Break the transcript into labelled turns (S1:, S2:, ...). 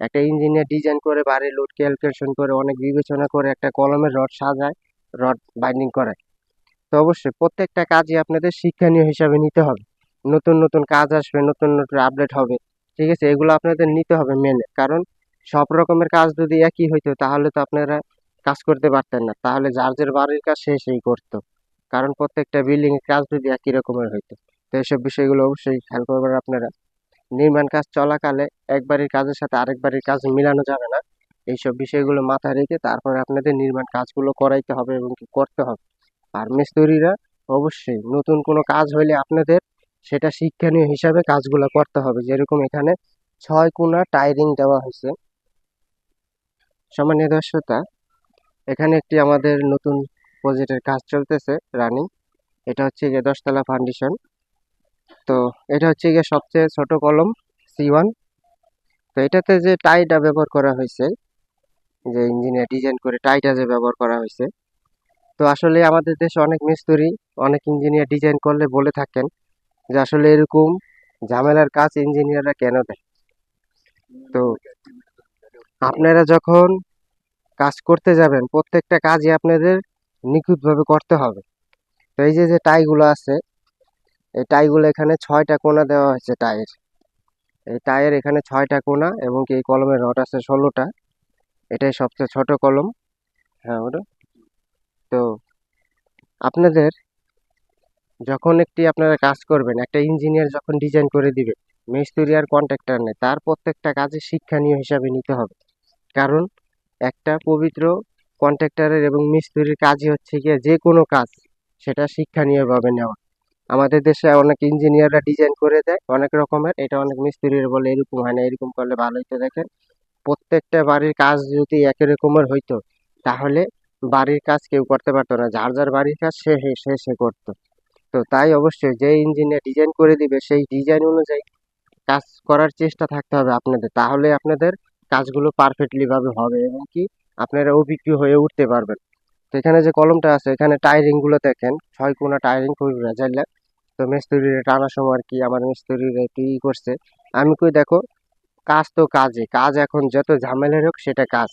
S1: একটা engineer design করে বাড়ির লোড ক্যালকুলেশন করে অনেক বিবেচনা করে একটা কলমের রড সাজায়, রড বাইন্ডিং করায়। তো অবশ্যই প্রত্যেকটা কাজই আপনাদের শিক্ষণীয় হিসাবে নিতে হবে। নতুন নতুন কাজ আসবে, নতুন নতুন আপডেট হবে, ঠিক আছে, এগুলো আপনাদের নিতে হবে মেনে। কারণ সব রকমের কাজ যদি একই হইতো তাহলে তো আপনারা কাজ করতে পারতেন না, তাহলে যার যার বাড়ির কাজ সে সেই করতো। কারণ প্রত্যেকটা বিল্ডিং এর কাজ যদি একই রকমের হইতো। তো এইসব বিষয়গুলো অবশ্যই খেয়াল করবেন আপনারা। নির্মাণ কাজ চলাকালে এক বাড়ির কাজের সাথে আরেক বাড়ির কাজ মিলানো যাবে না। এইসব বিষয়গুলো মাথায় রেখে তারপরে আপনাদের নির্মাণ কাজগুলো করাইতে হবে এবং কি করতে হবে। আর মিস্ত্রিরা অবশ্যই নতুন কোনো কাজ হইলে আপনাদের সেটা শিক্ষণীয় হিসাবে কাজগুলো করতে হবে। যেরকম এখানে 6 কোণা টাইরিং দেওয়া হয়েছে। সম্মানীয় দর্শকরা, এখানে একটি আমাদের নতুন প্রজেক্টের কাজ চলতেছে রানিং। এটা হচ্ছে গিয়ে 10 তলা ফাউন্ডেশন। তো এটা হচ্ছে গিয়ে সবচেয়ে ছোট কলম C1। তো এটাতে যে টাইটা ব্যবহার করা হয়েছে, যে ইঞ্জিনিয়ার ডিজাইন করে টাইটা যে ব্যবহার করা হয়েছে, তো আসলে আমাদের দেশে অনেক মিস্ত্রি, অনেক ইঞ্জিনিয়ার ডিজাইন করলে বলে থাকেন যে আসলে এরকম ঝামেলার কাজ ইঞ্জিনিয়াররা কেন দেয়। তো আপনারা যখন কাজ করতে যাবেন প্রত্যেকটা কাজই আপনাদের নিখুঁতভাবে করতে হবে। তো এই যে যে টাইগুলো আছে, এই টাইগুলো এখানে 6টা কোণা দেওয়া হয়েছে টাইয়ের। এই টাইয়ের এখানে 6টা কোণা এবং এই কলমের রড আছে 16টা। এটাই সবচেয়ে ছোট কলম। হ্যাঁ ওটা। তো আপনাদের যখন আপনারা কাজ করবেন, একটা ইঞ্জিনিয়ার যখন ডিজাইন করে দিবে, মিস্ত্রি আর কন্ট্রাক্টর নেই, তার প্রত্যেকটা কাজে শিক্ষণীয় হিসাবে নিতে হবে। কারণ একটা পবিত্র কন্ট্রাক্টরের এবং মিস্ত্রির কাজই হচ্ছে গিয়ে যে কোনো কাজ সেটা শিক্ষণীয়ভাবে নেওয়া। আমাদের দেশে অনেক ইঞ্জিনিয়াররা ডিজাইন করে দেয় অনেক রকমের, এটা অনেক মিস্ত্রির বলে এরকম হয় না, এরকম করলে ভালো হইতো। দেখেন প্রত্যেকটা বাড়ির কাজ যদি একই রকমের হইতো তাহলে বাড়ির কাজ কেউ করতে পারতো না, যার যার বাড়ির কাজ সে করতো। তো তাই অবশ্যই যে ইঞ্জিনিয়ার ডিজাইন করে দিবে সেই ডিজাইন অনুযায়ী কাজ করার চেষ্টা থাকতে হবে আপনাদের, তাহলে আপনাদের কাজগুলো পারফেক্টলি ভাবে হবে এবং কি আপনারা অভিজ্ঞ হয়ে উঠতে পারবেন। তো এখানে যে কলমটা আছে এখানে টায়ারিং গুলো দেখেন, 6 কোণা টায়ারিং খুবই ভেজাইলা। তো মিস্ত্রির টানার সময় আর কি আমার মিস্ত্রির একটু করছে। আমি কই দেখো, কাজ তো কাজই কাজ, এখন যত ঝামেলার হোক সেটা কাজ।